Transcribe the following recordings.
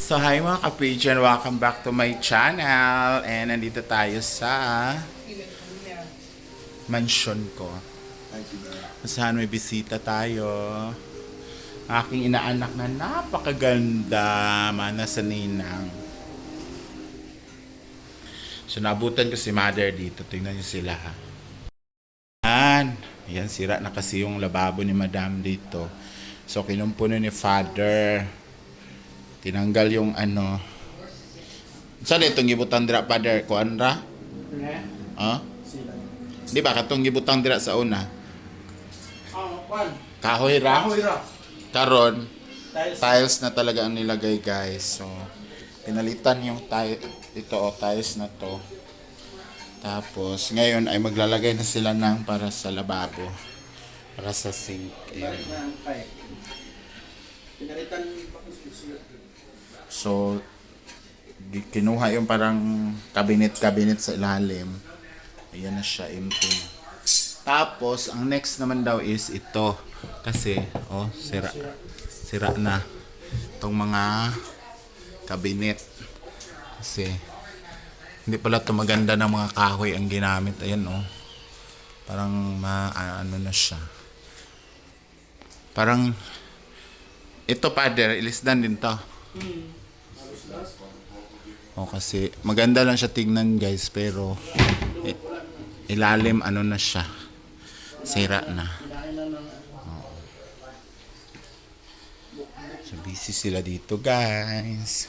So hi mga ka-Pigeon, welcome back to my channel. And nandito tayo sa mansion ko. Saan may bisita tayo. Aking inaanak na napakaganda, mana sa ninang. So nabutan ko si mother dito, tingnan niyo sila ha. Yan, sira na kasi yung lababo ni madam dito. So kinumpuno ni father. Tinanggal yung ano. Saan itong gibutang dira father? Kuan ra? Ha? Di ba katong gibutang dira sa una? Kahoy ra? Karon, tiles na talaga ang nilagay guys. So, pinalitan yung tiles na to. Tapos, ngayon ay maglalagay na sila ng para sa lababo. Para sa sink. Ayan. So, kinuha yung parang cabinet sa ilalim. Ayan na siya, empty na. Tapos, ang next naman daw is ito. Kasi, sira na. Itong mga cabinet. Kasi, hindi pala ito maganda ng mga kahoy ang ginamit. Ayan, oh. Parang, ano na siya. Parang, ito, father, ilisdan din to. Oh, kasi, maganda lang siya tingnan, guys. Pero, ilalim, ano na siya. Sira na. Oh. So, busy sila dito, guys.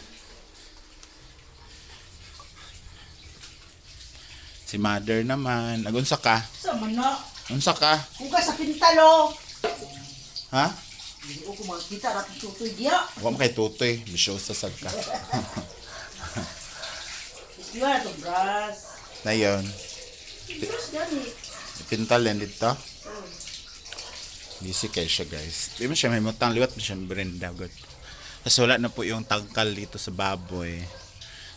Si mother naman. Nagunsa ka? Sa mana? Unsa ka? Kung ka sa pintalo. Ha? Hindi ko kumakita natin tutoy diya. Huwag mo kay tutoy. Bisyosa sad ka. Di ba ito, bras? Na yun. Bras gani. Ipintal yan dito. Busy kayo siya, guys. Di mo siya may mutang liwat mo siya Brenda. Good. Tapos wala na po yung tangkal dito sa baboy.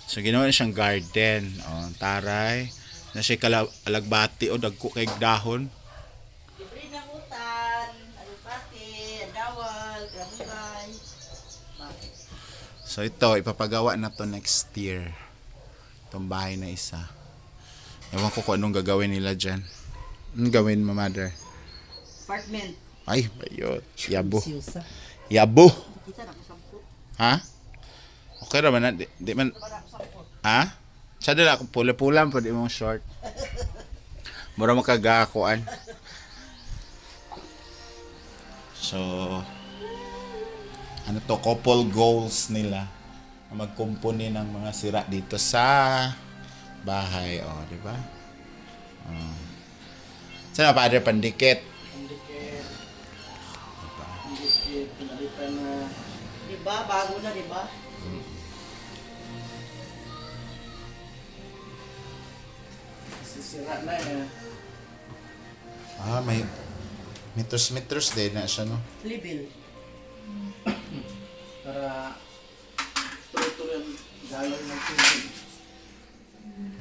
So ginawa na siyang garden. O, taray. Na siya alagbati o dagko kay dahon. Libre na utan, alupati, adawal, granulay. So ito, ipapagawa na to next year. Itong bahay na isa. Ewan ko kung anong gagawin nila dyan. Anong gawin mo, mother? Apartment. Ay, bayot. Yabo. Siusa. Yabo! Kita na ko sampo. Ha? Okay naman na. Di man. Ha? Siya dala akong pula-pulan pa di mong short. Mura makagakuan. So, ano to, couple goals nila na magkumpuni ng mga sira dito sa bahay. O, di ba? Saan na, Father? Pandikit. Diba? Bago na, diba? Sisira na eh. May meters din na siya, no? Libil. Para tuloy-tuloy ang galaw ng tubig.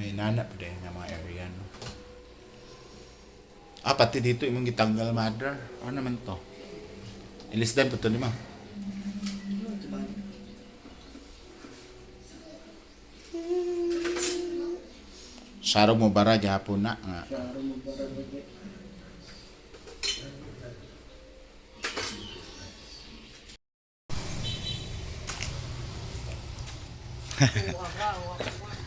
May nanap din ng mga area, no? Pati dito imong gitanggal, mother. Ano naman to? Ilisdan po to lima. Sarong mo bara gyapon na nga. Sarong mo bara lagi.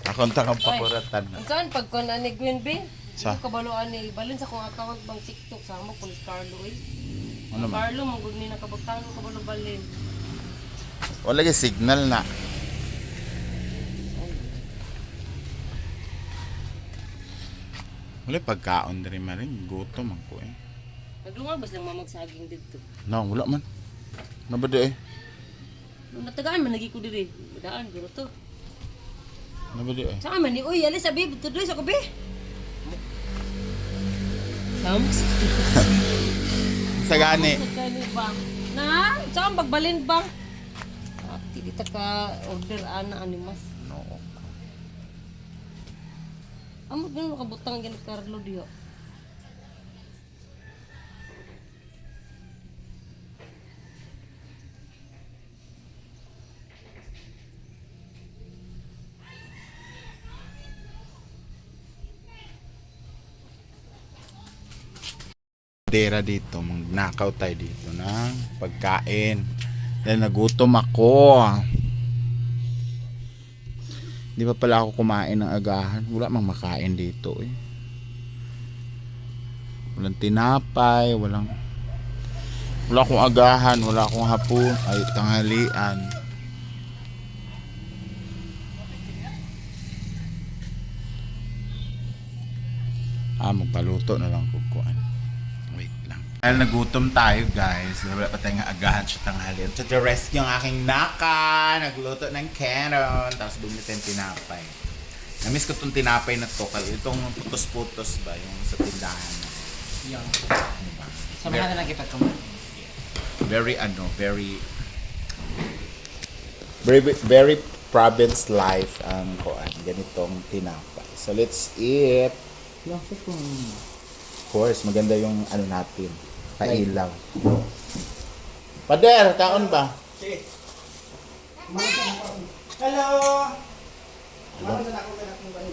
Akong tangang pakuratan. Saan pagkon ani Gwen B? Sa? Kabaloan ni balin sa kong account bang TikTok sa mo kung Carlo eh. Ano man? Carlo magud ni nakabutang kabalo balin. Wala gyud signal na. Wala pagkaon diri man rin gutom ako eh. Naglunga bas lang mamagsaging didto. No, wala man. Nabada eh. Nung natagaan man lagi ko diri. Daan guro to. Nabada eh. Saan man ni uy ali sabi tuloy sa kabe. Sams. Sa gani. Sagani bang. Na, saan pagbalin bang? Dili ta ka order ana animas. No. Amo gano kabutang gani Carlo diha. tindera dito. Magnakaw tayo dito ng pagkain. Dahil nagutom ako. Di ba pala ako kumain ng agahan? Wala mang makain dito eh. Walang tinapay, wala akong agahan, wala akong hapon, ay tanghalian. Magpaluto na lang kukuan. Wait lang. Dahil nagutom tayo guys, wala pa tayong agahan sa tanghalian. So the rest yung aking naka, nagluto ng canon, tapos bumili tayong tinapay. Namiss ko tong tinapay na to, kasi itong putos-putos ba, yung sa tindahan. Yan. Diba? Samahan na lang kita kumain. Very very province life ang kuan, ganitong tinapay. So let's eat. Lapit ko. Of course, maganda yung ano natin, kailaw. Pader, taon ba? Sige. Hello!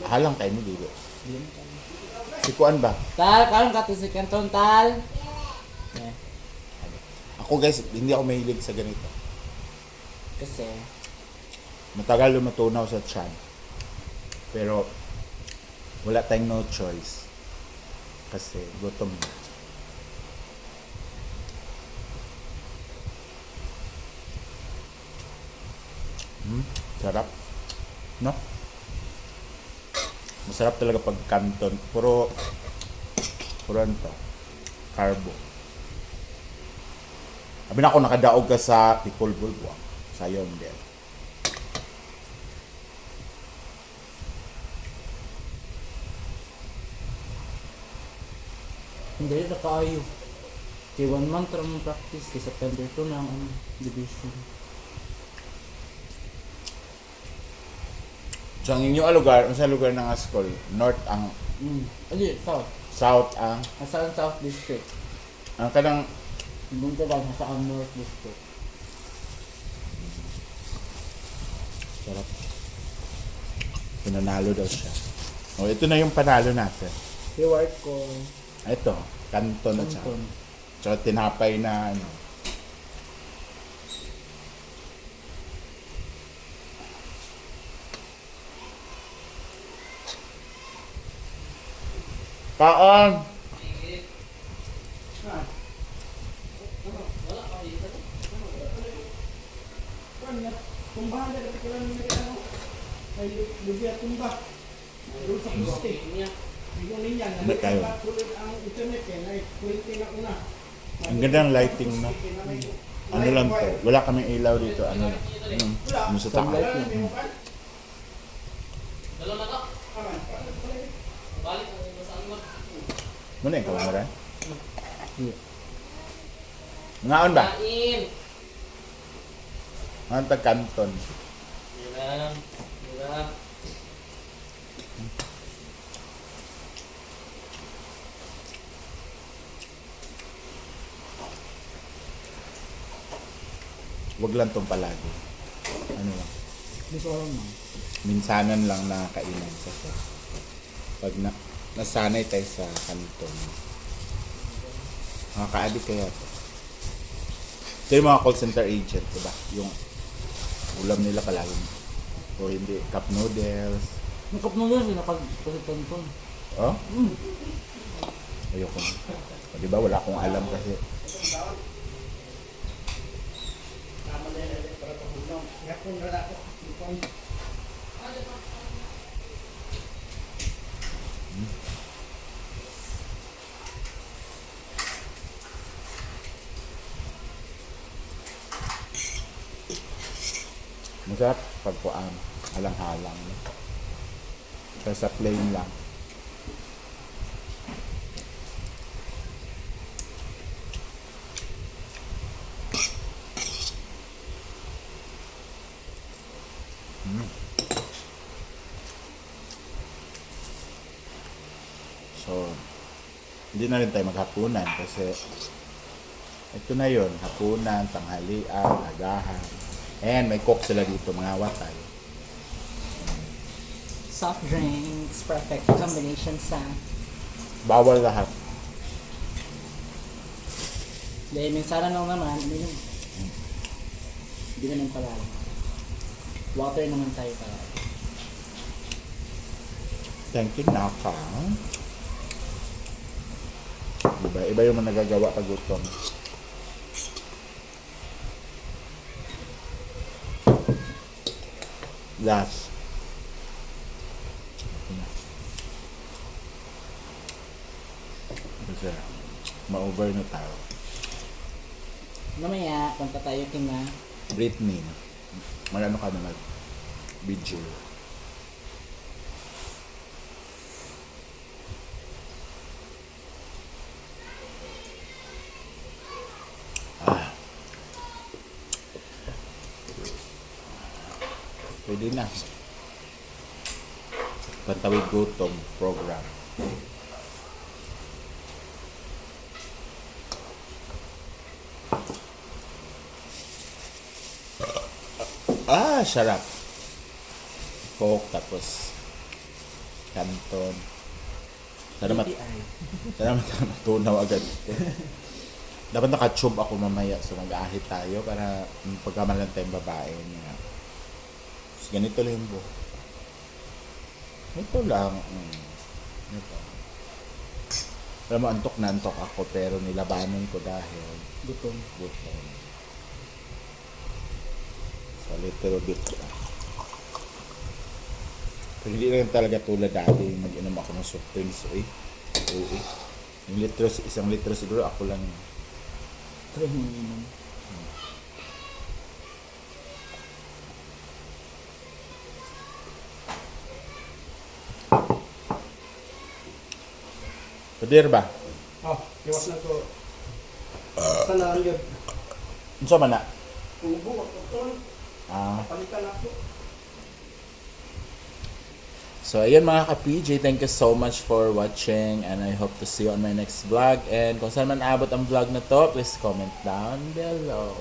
Halang tayo mo dito. Si kuan ba? Tal, karon ka to si Kanton, Tal. Ako guys, hindi ako mahilig sa ganito. Kasi, Matagal lumatunaw sa tiyan. Pero wala tayong no choice. Kasi gutom na. Sarap. No? Masarap talaga pag canton. Puro ano to? Carbo. Sabi na ako nakadaog ka sa Picol Bulbuang. Sayon din. hindi na kaayo. Kay 1 month ra mong practice, kay September 2 na ang division. So ang inyong lugar, sa lugar ng school, north ang Ali, south. south ang Nasa ang South District. ang kanang Bunta lang, nasa ang North District. sarap. Pinanalo daw siya. O ito na yung panalo natin. Reward ko, Ito, kanton na siya. Kanton. So tinapay na ano. Kaon! Tumbahan na dito kailan nila ano. Ay lubiya tumba. Doon sa poste niya. Bigyan niya na Ba't kayo? ang internet eh na 20 na una. Ang ganda ng lighting no. Ano lang to, wala kaming ilaw dito. Ano sa taas. Muna yung kamera? Ngaon ba? Ang tag-kanton. Wag lang tong palagi. Ano lang. Gusto ko lang. Minsanan lang nakakainan kasi pag nasanay tayo sa kanton, makaka-addict kaya to. Ito yung mga call center agent, diba? Yung ulam nila palagi o hindi, cup noodles. Nakap mo yun, nakapagpasitanton. Oh? Ayoko na. O, diba wala akong alam kasi masarap pagpuan, halang-halang. Pero sa plain lang. So, hindi na rin tayo maghapunan kasi ito na yon, hapunan, tanghalian, agahan. And may cook sila dito, mga watay. Soft drinks, perfect combination sa Bawal lahat. Dahil minsan lang naman, minum. Hindi naman pala. Water naman tayo pala. Thank you, Naka. Diba? Iba yung mga nagagawa pag gutom. Last. Kasi ma-over na tayo. Mamaya, punta tayo kina. Britney. Mag-ano ka na mag-video. Ah. Pwede na. Pantawid gutom program. Ah, sarap. Coke, tapos Canton. Sana matunaw agad ito. Dapat nakatube ako mamaya, so mag-ahit tayo para pagkamalan tayong babae niya. So, ganito lang yung buhok. Ito lang. Ito. Alam mo, antok na antok ako, pero nilabanan ko dahil Gutom. gutom. So, little bit lang. Pero hindi lang talaga tulad dati mag-inom ako ng soft drinks. Yung isang litro siguro ako lang. Try mo yun. Padir ba? Oh, iwas lang ko. Sana ang yun. Ano man na? Tubo, ako Ah. palitan ako. So, ayun mga ka-PJ, thank you so much for watching and I hope to see you on my next vlog. And kung saan man abot ang vlog na to, please comment down below.